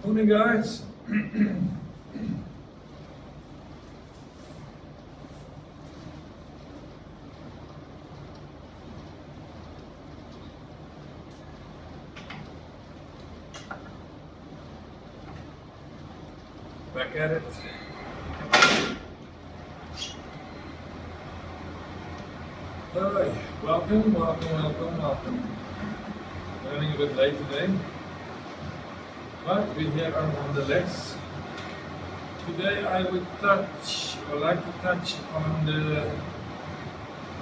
Morning, guys. Back at it. Hi, welcome. Running a bit late today, but we're here nonetheless. Today I would like to touch on the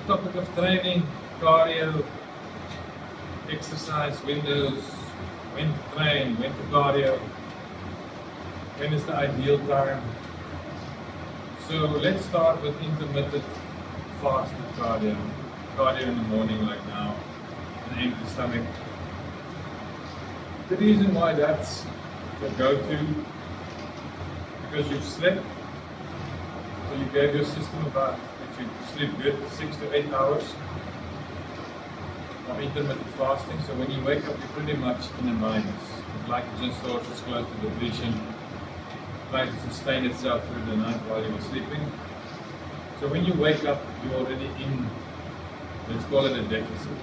topic of training, cardio, exercise windows, when to train, when to cardio, when is the ideal time. So let's start with intermittent fasted cardio in the morning like now, an empty stomach. The reason why that's the go-to, because you've slept, so you gave your system about, if you sleep good, 6 to 8 hours of intermittent fasting. So when you wake up, you're pretty much in a minus. The glycogen storage is close to depletion, trying to sustain itself through the night while you were sleeping. So when you wake up, you're already in, let's call it a deficit.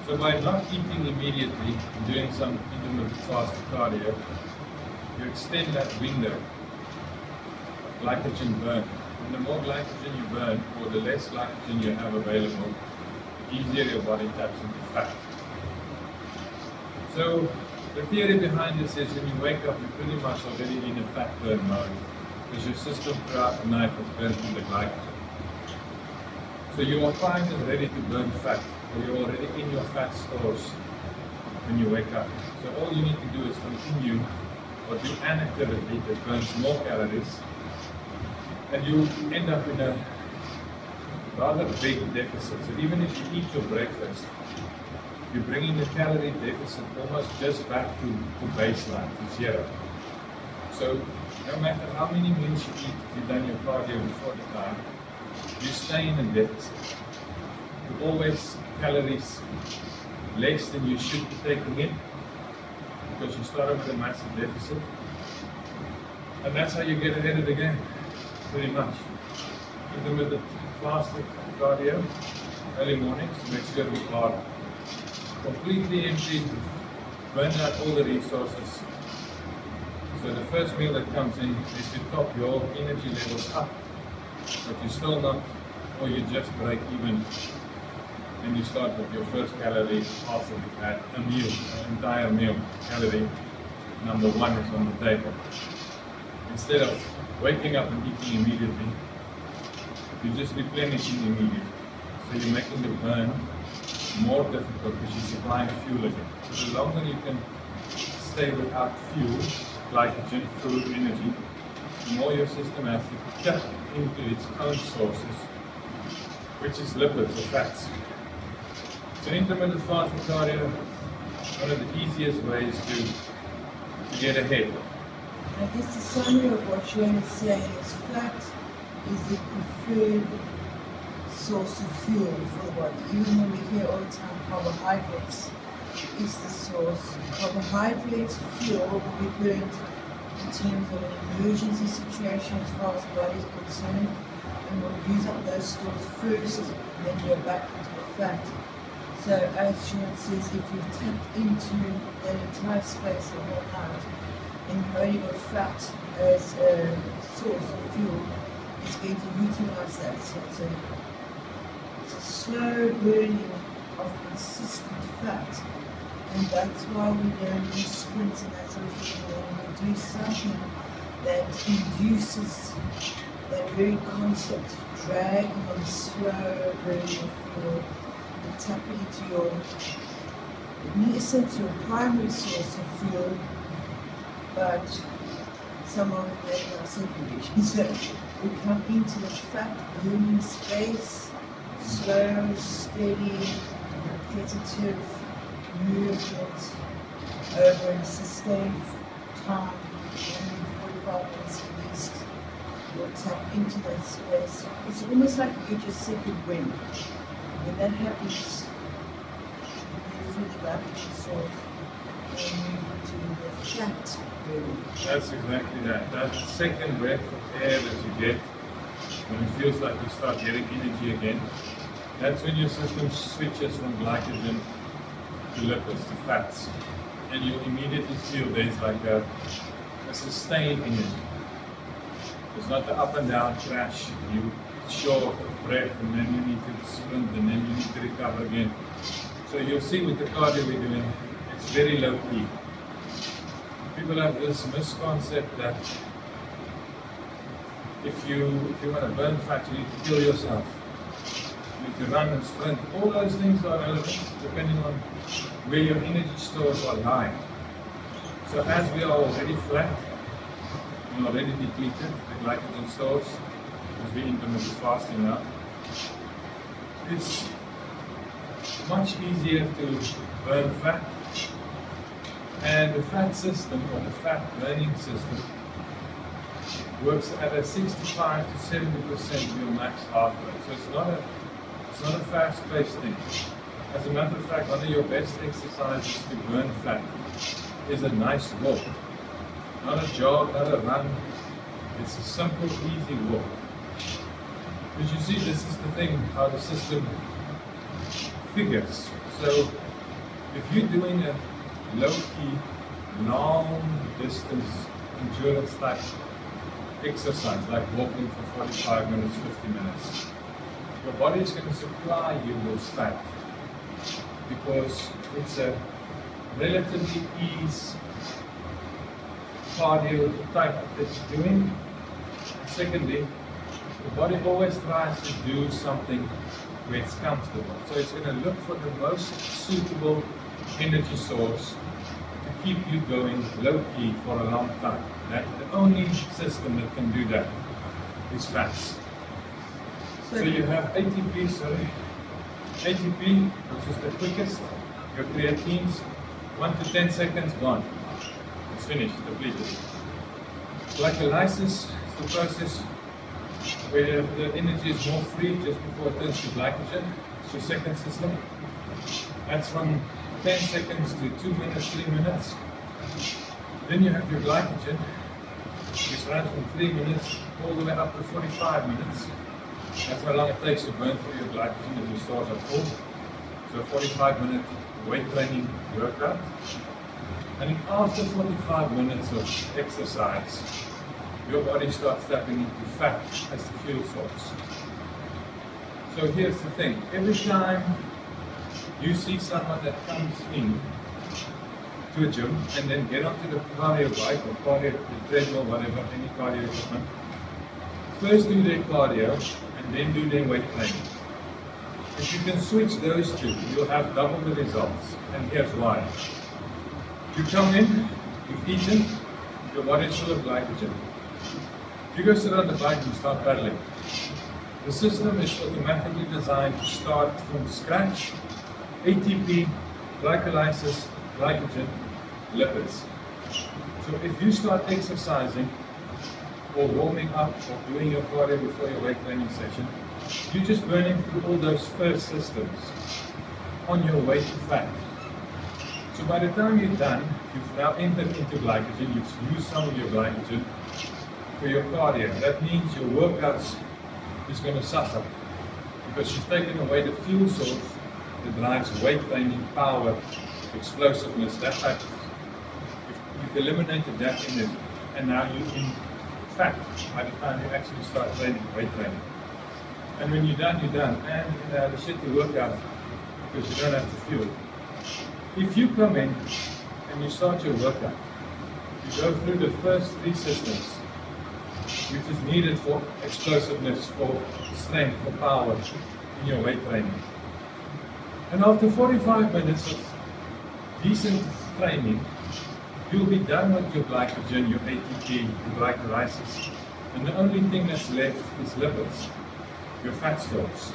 So by not eating immediately and doing some intermittent fasted cardio, you extend that window of glycogen burn. And the more glycogen you burn, or the less glycogen you have available, the easier your body taps into fat. So the theory behind this is when you wake up, you're pretty much already in a fat burn mode, because your system throughout the night has burned through the glycogen. So you are primed and ready to burn fat, or you're already in your fat stores when you wake up. So all you need to do is continue or do an activity that burns more calories, and you end up in a rather big deficit. So even if you eat your breakfast, you're bringing the calorie deficit almost just back to baseline, to zero. So no matter how many meals you eat, if you've done your cardio before the time, you stay in a deficit. You always calories less than you should be taking in, because you started with a massive deficit. And that's how you get ahead of the game, pretty much. Intermittent fasting cardio, early mornings, make sure we are completely empty, burn out all the resources. So the first meal that comes in is to top your energy levels up, but you're still not, or you just break even, and you start with your first calorie after you've had a meal, an entire meal. Calorie number one is on the table. Instead of waking up and eating immediately, you're just replenishing immediately. So you're making the burn more difficult because you're supplying fuel again. So the longer you can stay without fuel, glycogen, food, energy, the more your system has to tap into its own sources, which is lipids or fats. So intermittent fasting cardio, one of the easiest ways to get ahead. I guess the summary of what Juan is saying is fat is the preferred source of fuel for the body. Even when we hear all the time carbohydrates is the source. Carbohydrates, fuel will be burned in terms of an emergency situation as far as the body is concerned, and we'll use up those stores first, and then go back into the fat. So as Juan says, if you've tapped into that entire space of one night, and you've only got fat as a source of fuel, it's going to utilize that. So it's a slow burning of consistent fat. And that's why we don't do sprints and that sort of thing. When we do something that induces that very concept, dragging on slow burning of fuel, and tapping into your, in essence, your primary source of fuel, but some of them are secondary. So we come into the fat burning space, slow, steady, repetitive movement over a sustained time, only 45 minutes at least. You'll tap into that space. It's almost like you get your second wind. When that happens, you feel the glycogen source. to the fat burning. That's exactly that. That second breath of air that you get when it feels like you start getting energy again, that's when your system switches from glycogen to lipids, to fats. And you immediately feel there's like a sustained energy. It's not the up and down crash, you short of breath and then you need to sprint and then you need to recover again. So you'll see with the cardio we're doing, it's very low key. People have this misconcept that if you want to burn fat, you need to kill yourself. You need to run and sprint. All those things are relevant depending on where your energy stores are lying. So as we are already flat, and already depleted, the glycogen stores, as we intermittent fasting now, it's much easier to burn fat. And the fat system, or the fat burning system, works at a 65 to 70% of your max heart rate. So it's not a fast-paced thing. As a matter of fact, one of your best exercises to burn fat is a nice walk. Not a jog, not a run. It's a simple, easy walk. Because you see, this is the thing, how the system figures. So if you're doing a low-key, long-distance endurance type exercise, like walking for 45 minutes, 50 minutes, your body is going to supply you with fat because it's a relatively easy cardio type that you're doing. Secondly, the body always tries to do something where it's comfortable. So it's going to look for the most suitable energy source to keep you going low-key for a long time. The only system that can do that is fats. So you have ATP, which is the quickest. Your creatines, 1 to 10 seconds, gone. It's finished, depleted. Glycolysis is the process where the energy is more free just before it turns to glycogen. It's your second system. That's from 10 seconds to 2 minutes, 3 minutes. Then you have your glycogen, which runs from 3 minutes all the way up to 45 minutes. That's how long it takes to burn through your glycogen if your stores are full. So a 45-minute weight training workout. And after 45 minutes of exercise, your body starts tapping into fat as the fuel source. So here's the thing, every time you see someone that comes in to a gym and then get onto the cardio bike or cardio, the treadmill, whatever, any cardio equipment, first do their cardio and then do their weight training. If you can switch those two, you'll have double the results. And here's why. You come in, you've eaten, your body's full of glycogen. You go sit on the bike and start pedaling. The system is automatically designed to start from scratch. ATP, glycolysis, glycogen, lipids. So if you start exercising or warming up or doing your cardio before your weight training session, you're just burning through all those first systems on your way to fat. So by the time you're done, you've now entered into glycogen, you've used some of your glycogen for your cardio. That means your workouts is going to suffer because you've taken away the fuel source that drives weight training, power, explosiveness, that type of thing. You've eliminated that energy and now you're in fat by the time you actually start training, weight training. And when you're done, you're done. And the shitty workout because you don't have the fuel. If you come in and you start your workout, you go through the first 3 systems, which is needed for explosiveness, for strength, for power in your weight training. And after 45 minutes of decent training, you'll be done with your glycogen, your ATP, your glycolysis. And the only thing that's left is lipids, your fat stores.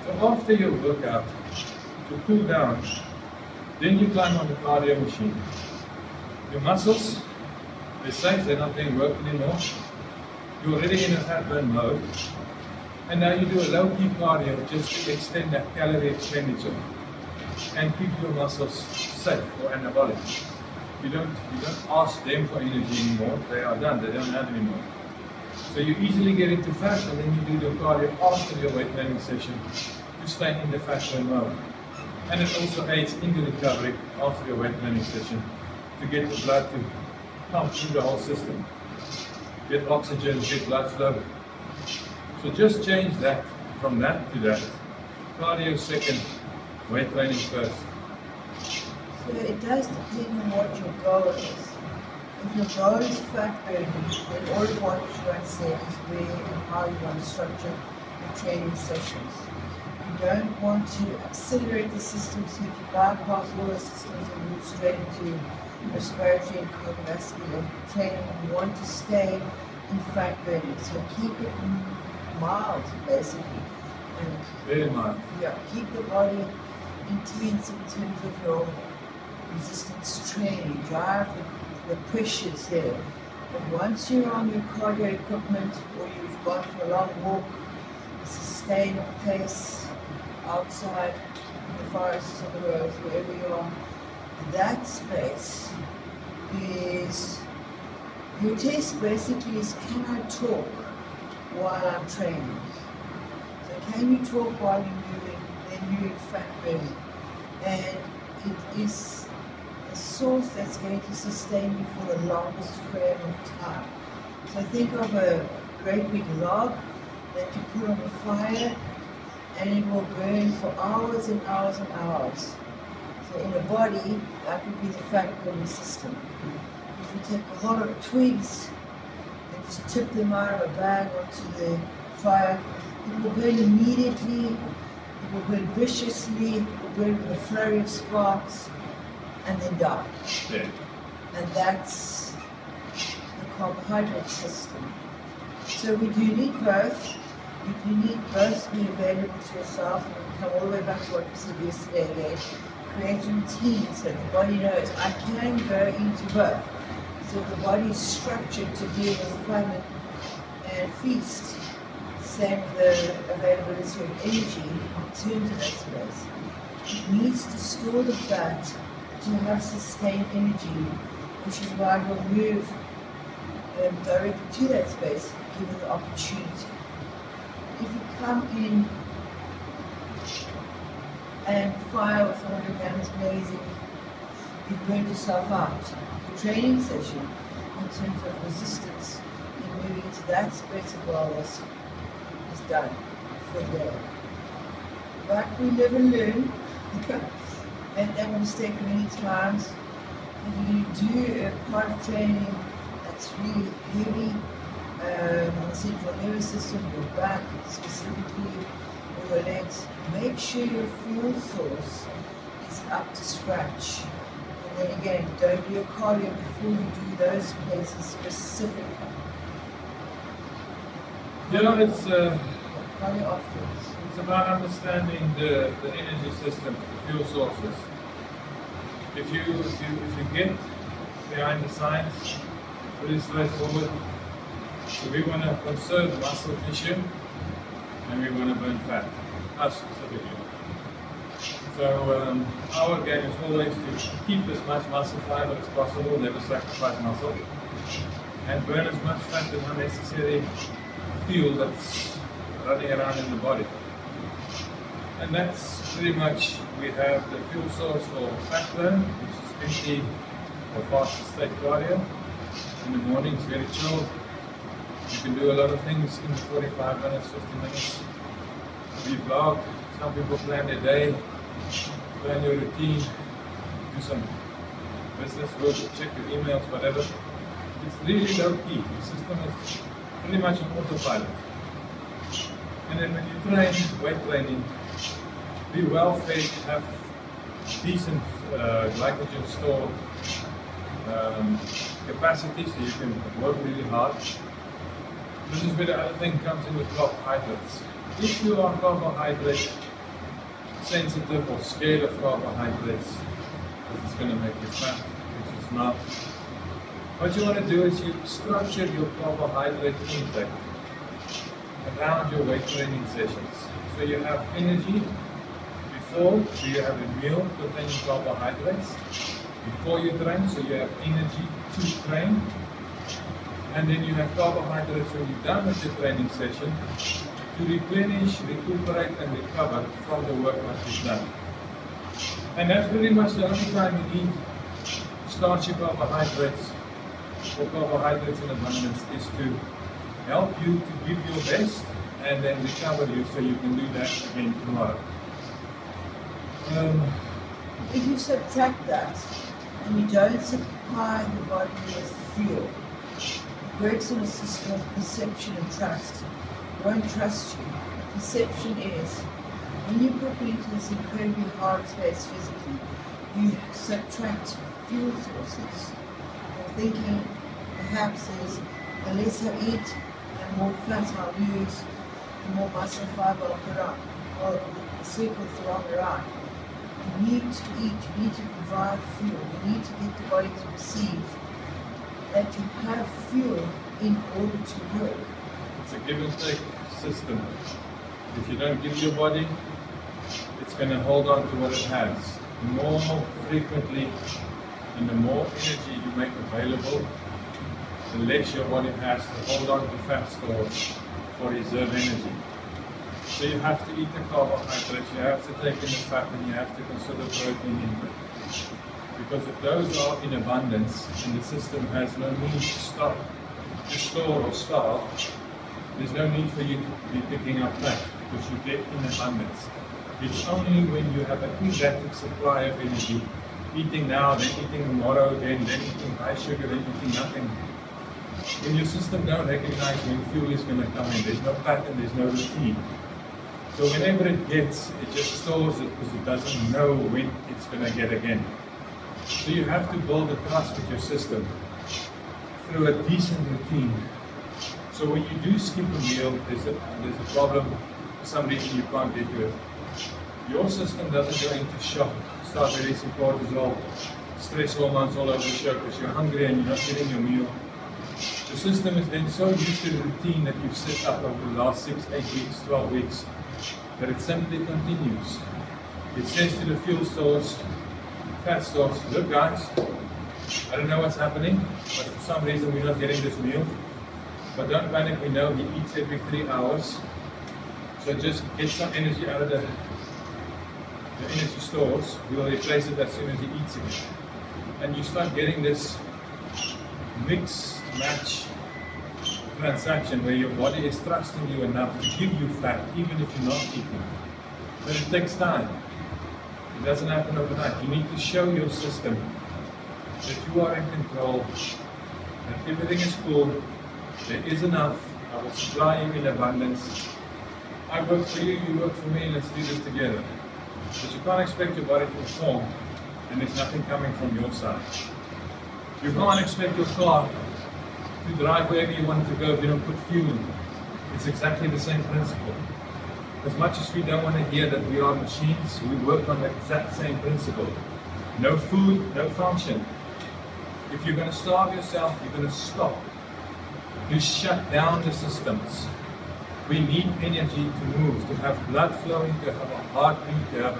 So after your workout, to cool down, then you climb on the cardio machine. Your muscles, they're safe, they're not being worked anymore. You're already in a fat burn mode. And now you do a low-key cardio just to extend that calorie expenditure and keep your muscles safe or anabolic. you don't ask them for energy anymore. They are done. They don't have any more. So you easily get into fat, and then you do the cardio after your weight training session to stay in the fat burn mode. And it also aids in the recovery after your weight training session to get the blood to pump through the whole system, get oxygen, get blood flow. So just change that from that to that. Cardio second, weight training first. So it does depend on what your goal is. If your goal is fat burning, then all of what I said is where and how you want to structure your training sessions. You don't want to accelerate the system so you can bypass all the systems and move straight into respiratory and cardiovascular training. You want to stay in fat burning, so keep it mild basically. And very mild. Yeah, keep the body intense in terms of your resistance training, drive the pressures there. But once you're on your cardio equipment or you've gone for a long walk, a sustained pace outside in the forests or the roads, wherever you are, that space is, your test basically is, can I talk while I'm training? So can you talk while you're moving, then you're in fat burning. And it is a source that's going to sustain you for the longest frame of time. So think of a great big log that you put on the fire and it will burn for hours and hours and hours. So in a body, that would be the fat burning system. If you take a whole lot of twigs and just tip them out of a bag onto the fire, it will burn immediately, it will burn viciously, it will burn with a flurry of sparks, and then die. Yeah. And that's the carbohydrate system. So we do need both. You do need both to be available to yourself, and we come all the way back to what we said yesterday again. Create a routine so the body knows I can go into both. So the body is structured to deal with famine and feast. Same with the availability of energy in terms of that space. It needs to store the fat to have sustained energy, which is why we'll move directly to that space given the opportunity. If you come in and fire with 100 grams blazing, you've burned yourself out. The training session, in terms of resistance and moving to that space of wellness, is done for the day. But we live and learn. Made that mistake many times. If you do a part of training that's really heavy on the central nervous system, your back specifically, or your legs, make sure your fuel source is up to scratch. And then again, don't do your cardio before you do those places specifically. You know, it's Cardio afterwards. it's about understanding the energy system, the fuel sources. If you get behind the science, it's pretty straightforward. So we want to conserve muscle tissue and we want to burn fat, us specifically. So our game is always to keep as much muscle fiber as possible, never sacrifice muscle, and burn as much fat and unnecessary fuel that's running around in the body. And that's pretty much, we have the fuel source for fat burn, which is empty or fasted state cardio. In the morning, it's very chilled. You can do a lot of things in 45 minutes, 50 minutes. We vlog, some people plan their day, plan your routine, do some business work, check your emails, whatever. It's really low key. The system is pretty much on autopilot. And then when you train, weight training, be well fed, have decent glycogen stored capacity so you can work really hard. This is where the other thing comes in with carbohydrates. If you are carbohydrate sensitive or scared of carbohydrates, because it's going to make you fat, which it's not, what you want to do is you structure your carbohydrate intake around your weight training sessions. So you have energy before, so you have a meal containing carbohydrates, before you train, so you have energy to train. And then you have carbohydrates when you're done with the training session to replenish, recuperate, and recover from the work that you've done. And that's pretty much the only time you need starchy carbohydrates or carbohydrates in abundance, is to help you to give your best and then recover you so you can do that again tomorrow. If you subtract that and you don't supply the body with fuel, it works on a system of perception and trust. It won't trust you. Perception is, when you put me into this incredibly hard space physically, you subtract fuel sources. You're thinking perhaps is the less I eat, the more fat I'll lose, the more muscle fiber I'll put on. Well, the circle's the wrong around. You need to eat, you need to provide fuel, you need to get the body to perceive that you have fuel in order to work. It's a give and take system. If you don't give your body, it's going to hold on to what it has. The more frequently and the more energy you make available, the less your body has to hold on to fat stores for reserve energy. So you have to eat the carbohydrates, you have to take in the fat, and you have to consider protein intake. Because if those are in abundance and the system has no need to stop, to store or starve, there's no need for you to be picking up fat because you get in abundance. It's only when you have an erratic supply of energy, eating now, then eating tomorrow, then eating high sugar, then eating nothing. When your system don't recognize when fuel is going to come in, there's no pattern, there's no routine. So whenever it gets, it just stores it because it doesn't know when it's going to get again. So you have to build a trust with your system through a decent routine. So when you do skip a meal, there's a problem. For some reason you can't get to it. Your system doesn't go into shock, start releasing cortisol, stress hormones all over the show because you're hungry and you're not getting your meal. The system is then so used to the routine that you've set up over the last 6, 8 weeks, 12 weeks, that it simply continues. It says to the fuel stores, fat stores, look guys, I don't know what's happening, but for some reason we're not getting this meal. But don't panic, we know he eats every 3 hours. So just get some energy out of the energy stores. We'll replace it as soon as he eats it. And you start getting this mix, match transaction where your body is trusting you enough to give you fat even if you're not eating. But it takes time. It doesn't happen overnight. You need to show your system that you are in control, that everything is cool, there is enough, I will supply you in abundance. I work for you, you work for me, let's do this together. But you can't expect your body to perform and there's nothing coming from your side. You can't expect your car to drive wherever you want it to go if you don't put fuel in. It's exactly the same principle. As much as we don't want to hear that we are machines, we work on the exact same principle. No food, no function. If you're going to starve yourself, you're going to stop. You shut down the systems. We need energy to move, to have blood flowing, to have a heartbeat, to have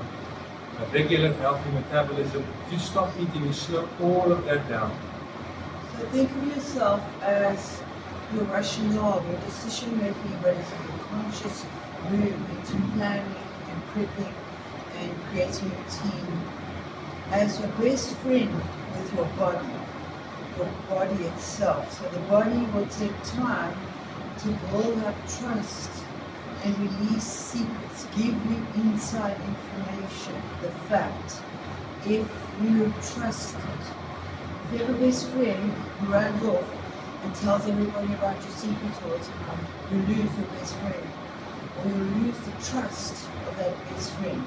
a regular healthy metabolism. If you stop eating, you slow all of that down. So think of yourself as your rationale, your decision-making ability, your conscious movement in planning and prepping and creating a team as your best friend with your body itself. So the body will take time to build up trust and release secrets, give you inside information, the fact, if you trust it. If you have a best friend who runs off and tells everybody about your secrets all the time, you lose your best friend. Or you lose the trust of that best friend.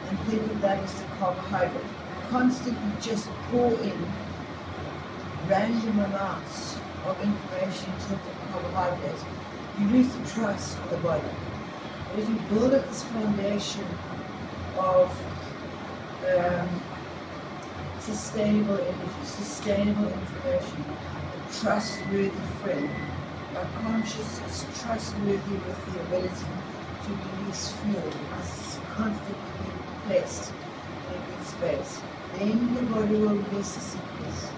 And think of that as the carbohydrate. Constantly just pour in random amounts of information in terms of carbohydrates, you lose the trust of the body. But if you build up this foundation of sustainable energy, sustainable information, a trustworthy friend, our conscious is trustworthy with the ability to release fuel because it's constantly being placed in a good space. then your body will release the secrets.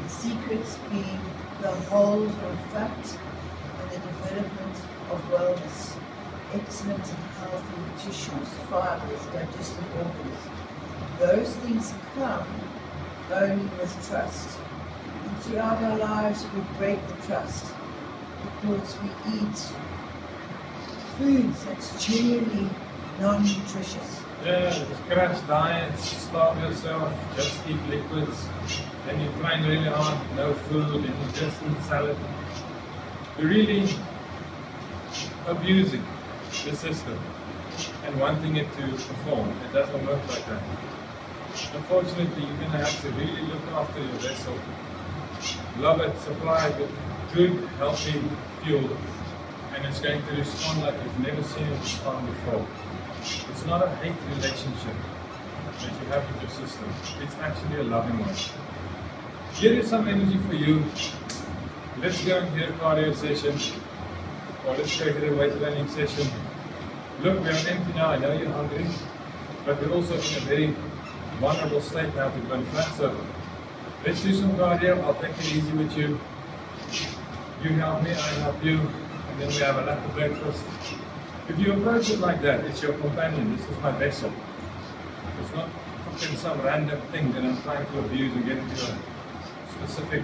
The secrets being the hold on fat and the development of wellness, excellent and healthy tissues, fibers, digestive organs. Those things come only with trust. And throughout our lives we break the trust because we eat foods that's genuinely non-nutritious. Yeah, crash diets, starve yourself, just eat liquids, and you train really hard, no food, and you just eat salad. You're really abusing the system and wanting it to perform. It doesn't work like that. Unfortunately, you're going to have to really look after your vessel. Love it, supply it with good, healthy fuel, and it's going to respond like you've never seen it respond before. It's not a hate relationship that you have with your system. It's actually a loving one. Here is some energy for you. Let's go into a cardio session, or let's go to a weight training session. Look, we are empty now. I know you're hungry, but we're also in a very vulnerable state now to burn fat. So let's do some cardio. I'll take it easy with you. You help me, I help you, and then we have a lap of breakfast. If you approach it like that, it's your companion. This is my vessel. It's not fucking some random thing that I'm trying to abuse and get into a specific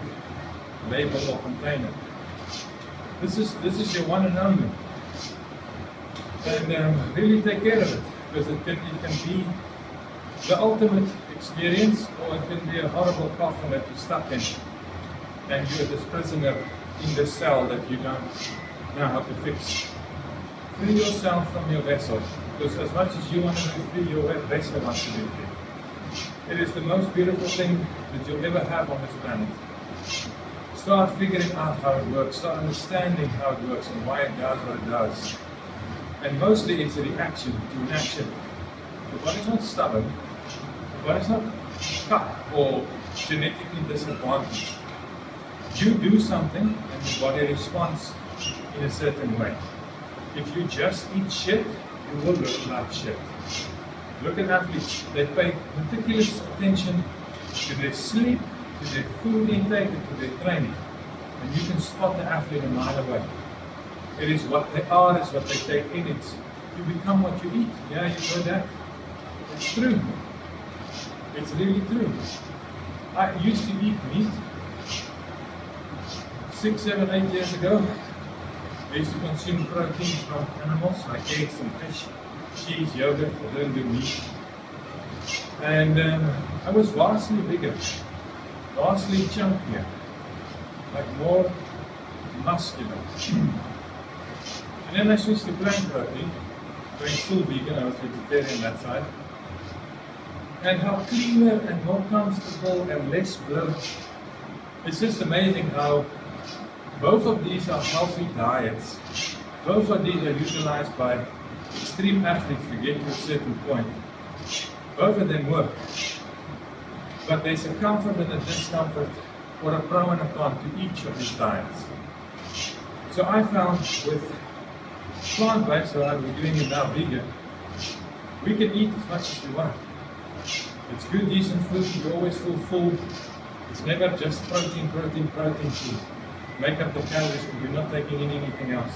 label or container. This is your one and only. And really take care of it, because it can be the ultimate experience, or it can be a horrible coffin that you're stuck in, and you're this prisoner in the cell that you don't know how to fix. Free yourself from your vessel, because as much as you want to be free, your vessel wants to be free. It is the most beautiful thing that you'll ever have on this planet. Start figuring out how it works, start understanding how it works and why it does what it does. And mostly it's a reaction to an action. The body's not stubborn, the body's not stuck or genetically disadvantaged. You do something and the body responds in a certain way. If you just eat shit, you will look like shit. Look at athletes. They pay meticulous attention to their sleep, to their food intake, and to their training. And you can spot the athlete a mile away. It is what they are, it's what they take in. It's you become what you eat. Yeah, you've heard that? It's true. It's really true. I used to eat meat 6, 7, 8 years ago. I used to consume protein from animals like eggs and fish, cheese, yogurt. I didn't do meat. And I was vastly bigger, vastly chunkier, like more muscular. And then I switched to plant protein, going full vegan. I was vegetarian that side. And how cleaner and more comfortable and less bloat. It's just amazing how both of these are healthy diets. Both of these are utilized by extreme athletes to get to a certain point. Both of them work. But there's a comfort and a discomfort, or a pro and a con to each of these diets. So I found with plant-based, so I'm doing it now vegan, we can eat as much as we want. It's good, decent food, you always feel full. It's never just protein to make up the calories, but you're not taking in anything else.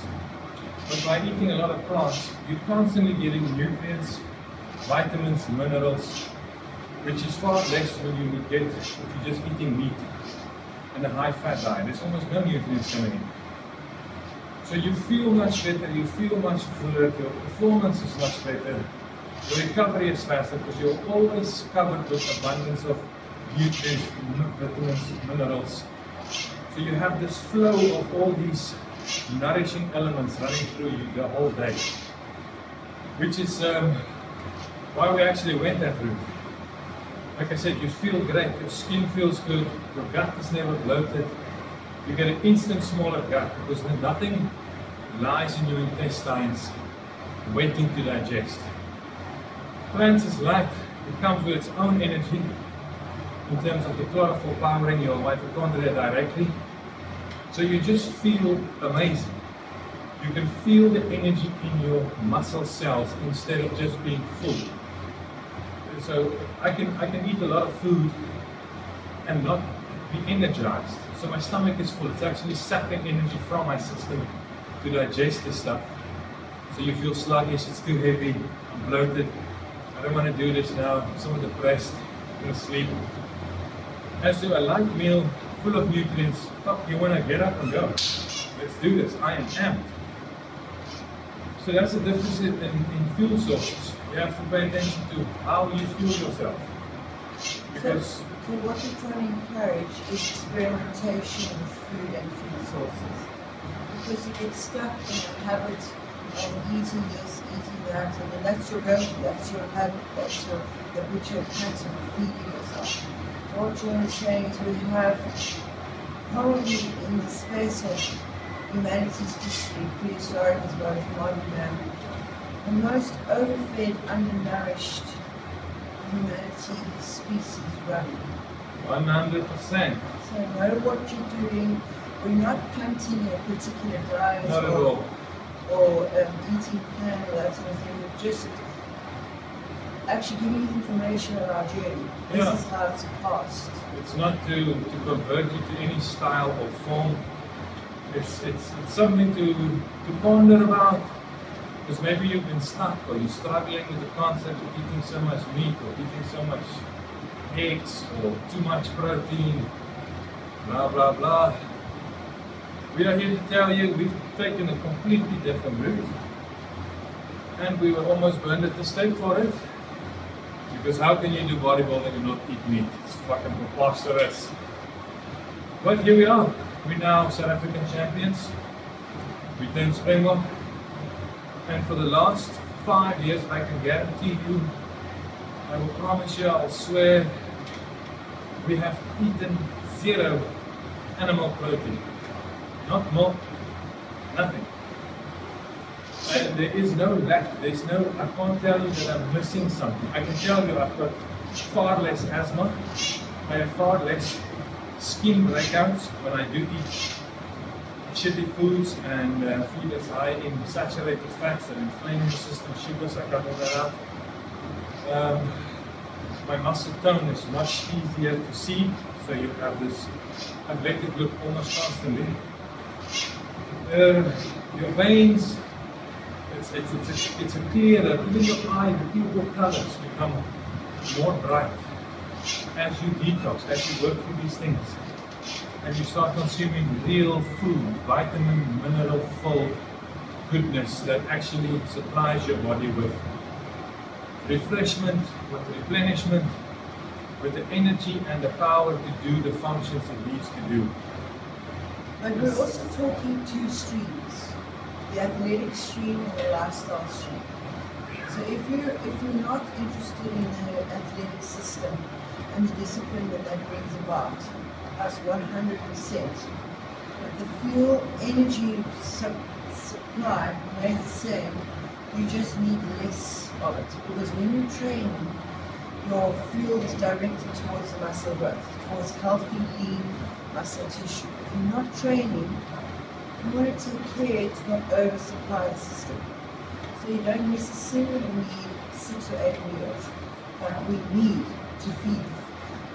But by eating a lot of plants, you're constantly getting nutrients, vitamins, minerals, which is far less than you would get if you're just eating meat and a high-fat diet. There's almost no nutrients coming in. So you feel much better, you feel much fuller, your performance is much better, your recovery is faster, because you're always covered with abundance of nutrients, vitamins, minerals. So you have this flow of all these nourishing elements running through you the whole day, which is why we actually went that route. Like I said, you feel great, your skin feels good, your gut is never bloated, you get an instant smaller gut because nothing lies in your intestines waiting to digest. Plants is light, it comes with its own energy in terms of the chlorophyll powering your mitochondria directly. So you just feel amazing. You can feel the energy in your muscle cells instead of just being full. So I can eat a lot of food and not be energized. So my stomach is full. It's actually sucking energy from my system to digest the stuff. So you feel sluggish, it's too heavy, I'm bloated, I don't want to do this now, I'm so depressed, I'm going to sleep. As to a light meal full of nutrients, fuck, you want to get up and go. Let's do this, I am amped. So that's the difference in fuel sources. You have to pay attention to how you fuel yourself. Because so what you're trying to encourage is experimentation with food and food sources. Because you get stuck in a habit of eating this, eating that, and then that's your go-to, that's your habit, that's your habitual pattern of feeding yourself. What John is saying is we have probably in the space of humanity's history, prehistoric as well as modern man, the most overfed, undernourished humanity species running. 100%. So know what you're doing. We're not punting a particular diet Not at all. or eating plan or that sort of thing. We're just actually giving you information on our journey. This is how it's passed. It's not to convert you to any style or form. It's something to ponder about. Because maybe you've been stuck or you're struggling with the concept of eating so much meat or eating so much eggs or too much protein, blah, blah, blah. We are here to tell you we've taken a completely different route. And we were almost burned at the stake for it. Because how can you do bodybuilding and not eat meat? It's fucking preposterous. But here we are. We're now South African champions. We turned Springbok. And for the last 5 years, I can guarantee you, I will promise you, I'll swear, we have eaten zero animal protein. Not milk, nothing. And there is no lack, there's no, I can't tell you that I'm missing something. I can tell you I've got far less asthma, I have far less skin breakouts when I do eat shitty foods and food that's high in saturated fats that inflame the system, sugars, I cut all that out. My muscle tone is much easier to see, so you have this athletic look almost constantly. Your veins, it's a clearer, even your eye, the pupil colors become more bright as you detox, as you work through these things. And you start consuming real food, vitamin, mineral full goodness that actually supplies your body with refreshment, with replenishment, with the energy and the power to do the functions it needs to do. But we're also talking two streams, the athletic stream and the lifestyle stream. So if you're not interested in the athletic system and the discipline that brings about, us 100%. But the fuel energy supply remains the same. You just need less of it. Because when you're training, your fuel is directed towards the muscle growth, towards healthy, lean muscle tissue. If you're not training, you want to take care to not oversupply the system. So you don't necessarily need 6 or 8 meals, but we need to feed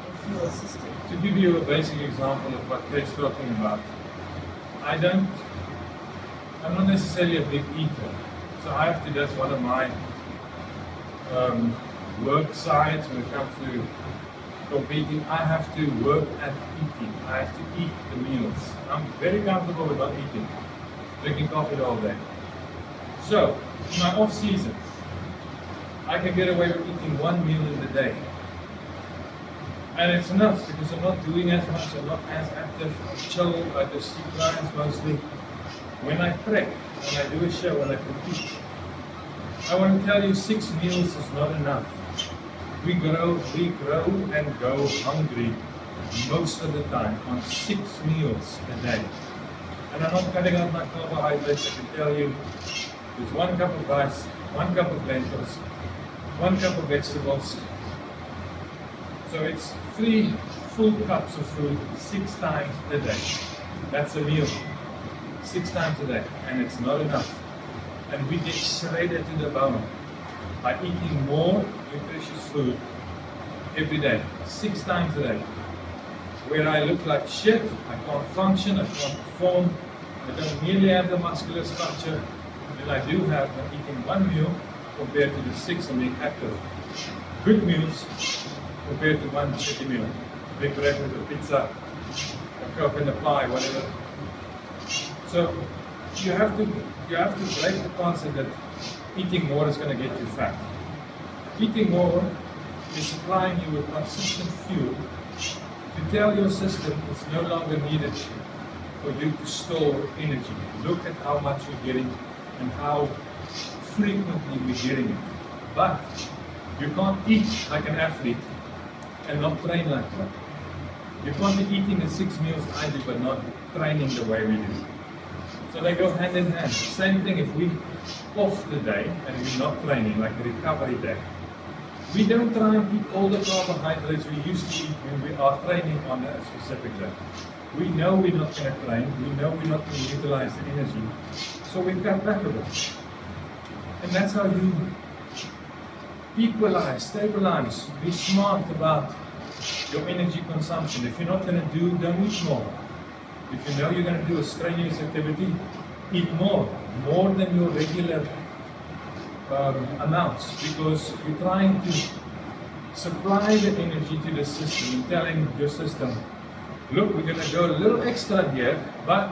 the fuel system. To give you a basic example of what Kate's talking about, I'm not necessarily a big eater, so I have to, that's one of my work sides when it comes to competing. I have to work at eating, I have to eat the meals. I'm very comfortable with not eating, drinking coffee all day. So, in my off season, I can get away with eating 1 meal in the day. And it's enough because I'm not doing as much, I'm not as active, I'm chill, I just see clients mostly. When I prep, when I do a show, when I compete, I want to tell you 6 meals is not enough. We grow and go hungry most of the time on 6 meals a day. And I'm not cutting out my carbohydrates, I can tell you there's 1 cup of rice, 1 cup of lentils, 1 cup of vegetables. So it's 3 full cups of food 6 times a day. That's a meal. 6 times a day. And it's not enough. And we get shredded to the bone by eating more nutritious food every day, 6 times a day, where I look like shit, I can't function, I can't perform, I don't nearly have the muscular structure that I do have when eating one meal compared to the 6 and being active. Good meals compared to one shitty meal. Big breakfast, a pizza, a coke and a pie, whatever. So you have to break the concept that eating more is going to get you fat. Eating more is supplying you with consistent fuel to tell your system it's no longer needed for you to store energy. Look at how much you're getting and how frequently we're getting it. But you can't eat like an athlete and not train like one. You can't be eating the 6 meals I do but not training the way we do. So they go hand in hand. Same thing if we off the day and we're not training, like the recovery day. We don't try and eat all the carbohydrates we used to eat when we are training on a specific day. We know we're not going to train, we know we're not going to utilize the energy, so we cut back a bit. And that's how you equalize, stabilize, be smart about your energy consumption. If you're not going to do, don't eat more. If you know you're going to do a strenuous activity, eat more than your regular amounts, because you're trying to supply the energy to the system and telling your system, look, we're going to go a little extra here, but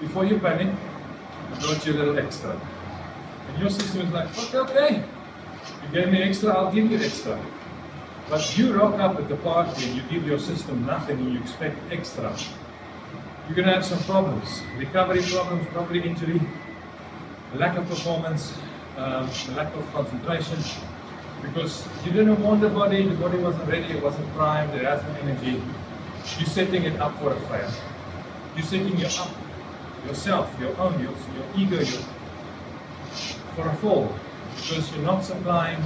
before you panic, I brought you a little extra. And your system is like, fuck, okay, you gave me extra, I'll give you extra. But you rock up at the party and you give your system nothing and you expect extra, you're going to have some problems. Recovery problems, probably injury, lack of performance, lack of concentration, because you didn't want the body wasn't ready, it wasn't primed, it has no energy. You're setting it up for a fail. You're setting yourself, your ego, for a fall, because you're not supplying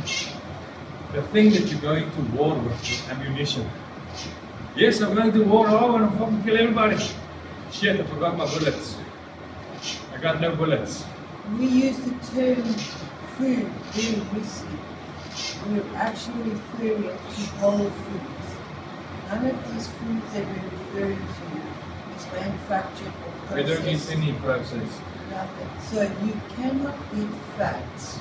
the thing that you're going to war with ammunition. Yes, I'm going to war, I want to fucking kill everybody. Shit, I forgot my bullets. I got no bullets. We use the term food very loosely. We're actually referring to whole foods. None of these foods that we're referring to is manufactured or processed. They don't need any process. Nothing. So you cannot eat fat.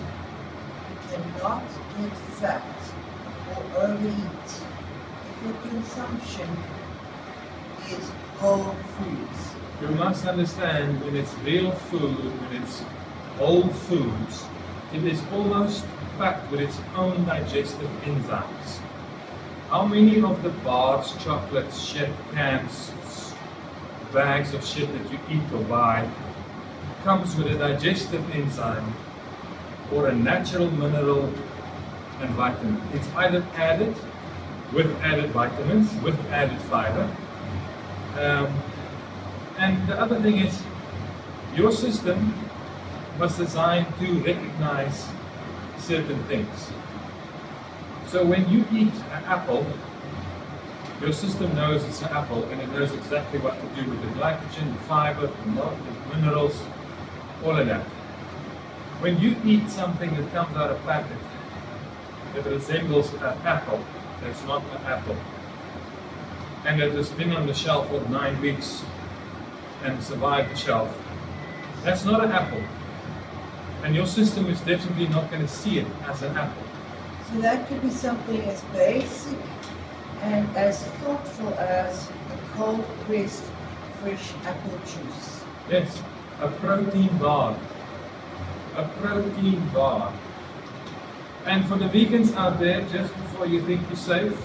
You cannot eat fat or overeat if your consumption is whole foods. You must understand, when it's real food, when it's whole foods, it is almost packed with its own digestive enzymes. How many of the bars, chocolates, shit, cans, bags of shit that you eat or buy comes with a digestive enzyme or a natural mineral and vitamin? It's either added with added vitamins, with added fiber. And the other thing is, your system was designed to recognize certain things. So when you eat an apple, your system knows it's an apple and it knows exactly what to do with the glycogen, the fiber, the minerals, all of that. When you eat something that comes out of packet that resembles an apple, that's not an apple, and that has been on the shelf for 9 weeks and survived the shelf, that's not an apple. And your system is definitely not going to see it as an apple. So that could be something as basic and as thoughtful as a cold pressed fresh apple juice. Yes, a protein bar. A protein bar. And for the vegans out there, just before you think you're safe,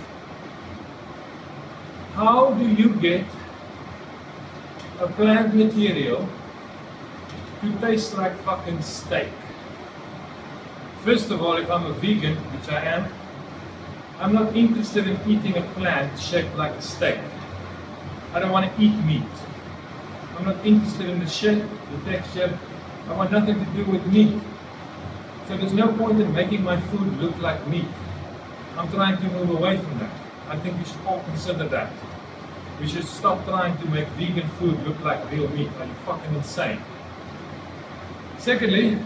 how do you get a plant material to taste like fucking steak? First of all, if I'm a vegan, which I am, I'm not interested in eating a plant shaped like a steak. I don't want to eat meat. I'm not interested in the shape, the texture. I want nothing to do with meat. So there's no point in making my food look like meat. I'm trying to move away from that. I think we should all consider that. We should stop trying to make vegan food look like real meat. Are you fucking insane? Secondly,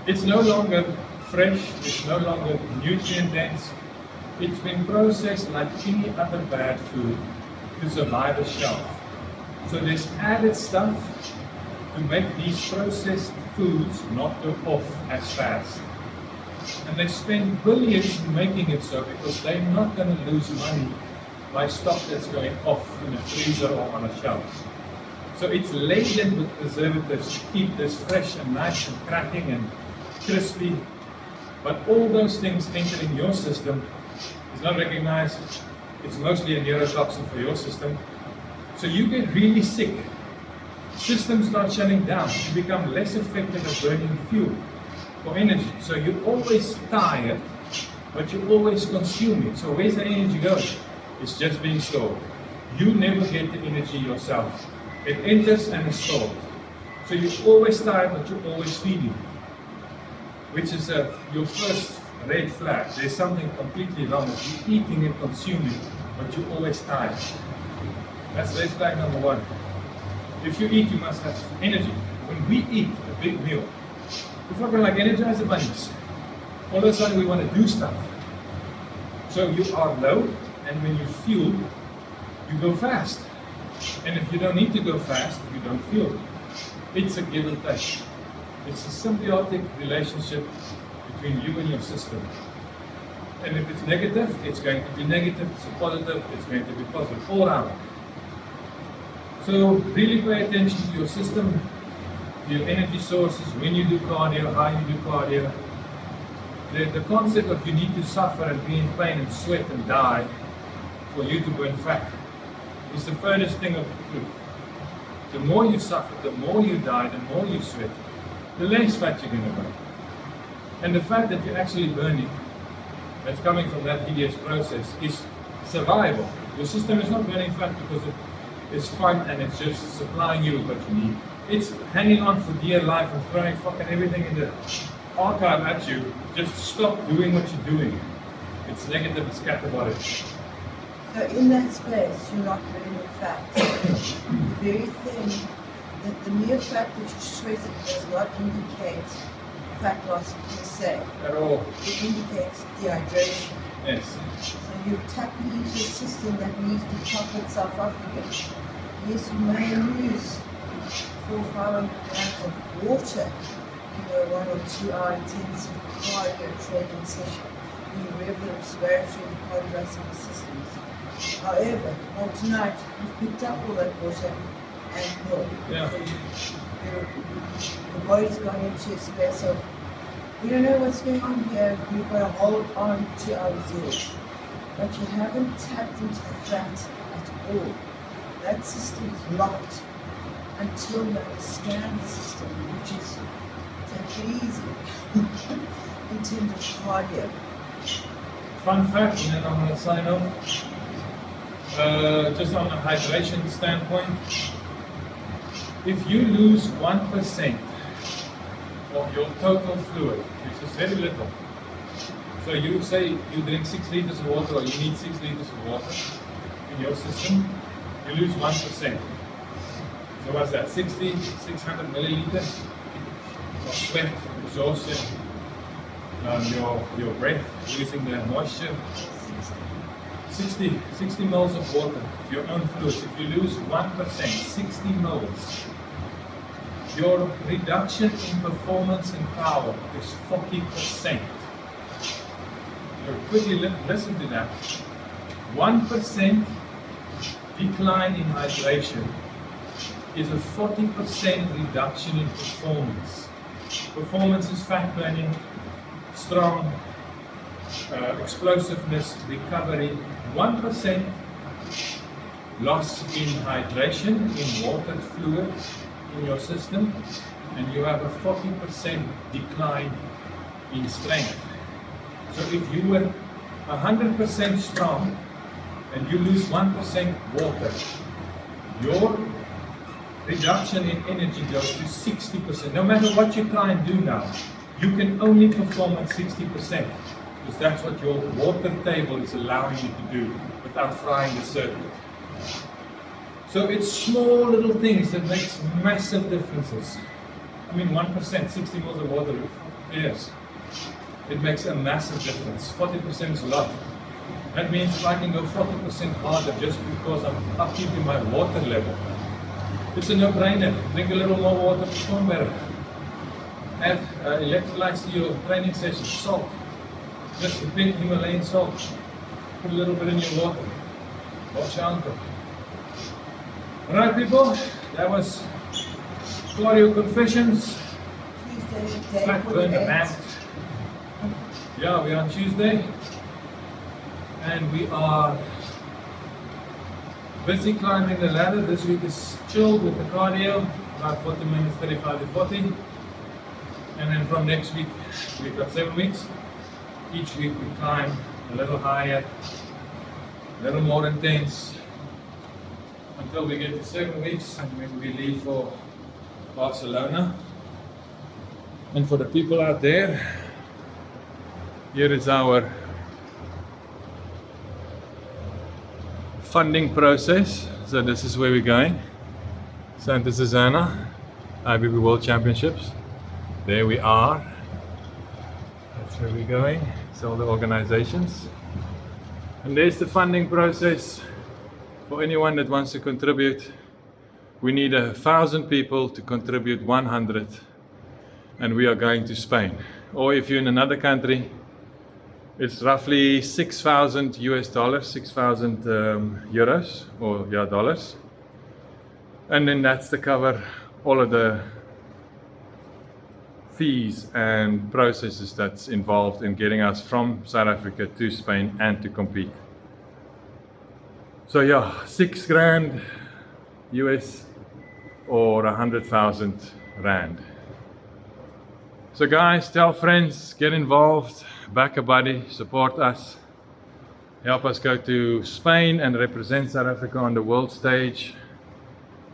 it's no longer fresh, it's no longer nutrient dense, It's been processed like any other bad food to survive a shelf. So there's added stuff to make these processed foods not go off as fast. And they spend billions in making it so because they're not going to lose money by stock that's going off in a freezer or on a shelf. So it's laden with preservatives to keep this fresh and nice and cracking and crispy. But all those things entering your system is not recognized. It's mostly a neurotoxin for your system. So you get really sick. Systems start shutting down. You become less effective at burning fuel for energy. So you're always tired, but you always consume it. So where's the energy going? It's just being stored. You never get the energy yourself. It enters and is stored. So you're always tired, but you're always feeding. Which is your first red flag. There's something completely wrong with you eating and consuming, but you're always tired. That's red flag number one. If you eat, you must have energy. When we eat a big meal, we're fucking like Energizer bunnies. All of a sudden we want to do stuff. So you are low, and when you fuel, you go fast. And if you don't need to go fast, you don't fuel. It's a give and take. It's a symbiotic relationship between you and your system. And if it's negative, it's going to be negative. If it's positive, it's going to be positive. All around. So really pay attention to your system, to your energy sources, when you do cardio, how you do cardio. The concept of you need to suffer and be in pain and sweat and die for you to burn fat is the furthest thing of the truth. The more you suffer, the more you die, the more you sweat, the less fat you're going to burn. And the fat that you're actually burning, that's coming from that hideous process, is survival. Your system is not burning fat because it's fun and it's just supplying you with what you need. It's hanging on for dear life and throwing fucking everything in the archive at you. Just stop doing what you're doing. It's negative, it's catabolic. So in that space, you're not burning fat. The very thing that the mere fact that you're sweating does not indicate fat loss per se. At all. It indicates dehydration. Yes. So you're tapping into a system that needs to top itself up again. Yes, you may lose 400 or 500 grams of water in a 1 or 2 hour intensive cardio training session. You rev the respiratory and cardiovascular systems. However, on tonight, you've picked up all that water and more. Yeah. So your body's gone into a space of, we don't know what's going on here, we've got to hold on to our reserves. But you haven't tapped into the fat at all. That system is locked until you understand the system, which is, take it easy in terms of cardio. Fun fact, and then I'm going to sign off. Just on a hydration standpoint, if you lose 1% of your total fluid, which is very little, so you say you drink 6 liters of water or you need 6 liters of water in your system, you lose 1%. So what's that, 600 milliliters of sweat, exhaustion, your breath, losing the moisture. 60 mils of water, your own fluids. If you lose 1%, 60 mils, your reduction in performance and power is 40%. Quickly listen to that. 1% decline in hydration is a 40% reduction in performance. Performance is fat burning, strong, explosiveness, recovery. 1% loss in hydration, in water fluid in your system, and you have a 40% decline in strength. So if you were 100% strong and you lose 1% water, your reduction in energy goes to 60%. No matter what you try and do now, you can only perform at 60%. Because that's what your water table is allowing you to do without frying the circuit. So it's small little things that makes massive differences. I mean 1%, 60 mils of water, yes. It makes a massive difference. 40% is a lot. That means if I can go 40% harder just because I'm upkeeping my water level, it's a no-brainer. Drink a little more water, perform better. Add electrolytes to your training session, salt. Just a big Himalayan salt. Put a little bit in your water. Wash your ankle. Alright people, that was cardio confessions. Tuesday, Fat burn rant. Yeah, we're on Tuesday. And we are busy climbing the ladder. This week is chilled with the cardio, about 40 minutes, 35 to 40. And then from next week, we've got 7 weeks. Each week we climb a little higher, a little more intense, until we get to 7 weeks, and when we leave for Barcelona. And for the people out there, here is our funding process. So this is where we're going. Santa Susana, IFBB World Championships. There we are. That's where we're going. It's all the organizations. And there's the funding process. For anyone that wants to contribute, we need 1,000 people to contribute 100, and we are going to Spain. Or if you're in another country, it's roughly 6,000 US dollars, 6,000 euros, or yeah, dollars. And then that's to cover all of the fees and processes that's involved in getting us from South Africa to Spain and to compete. So yeah, 6 grand US or 100,000 rand. So guys, tell friends, get involved, back a buddy, support us, help us go to Spain and represent South Africa on the world stage.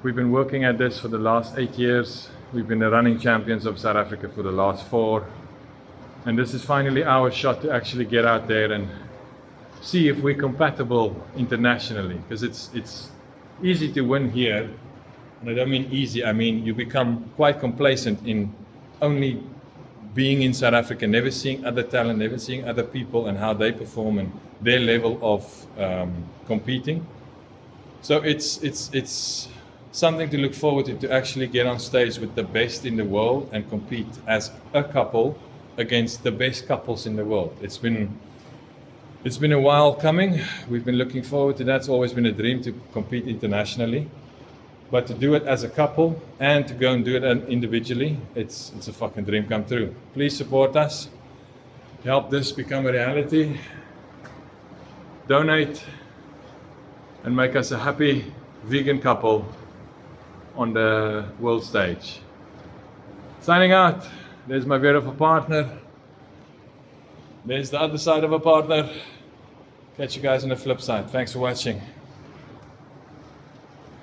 We've been working at this for the last 8 years. We've been the running champions of South Africa for the last 4. And this is finally our shot to actually get out there and see if we're compatible internationally, because it's easy to win here, and I don't mean easy, I mean you become quite complacent in only being in South Africa, never seeing other talent, never seeing other people and how they perform and their level of competing. So it's something to look forward to actually get on stage with the best in the world and compete as a couple against the best couples in the world. It's been a while coming. We've been looking forward to that. It's always been a dream to compete internationally. But to do it as a couple and to go and do it individually, it's a fucking dream come true. Please support us. Help this become a reality. Donate and make us a happy vegan couple on the world stage. Signing out. There's my beautiful partner. There's the other side of a partner. Catch you guys on the flip side. Thanks for watching.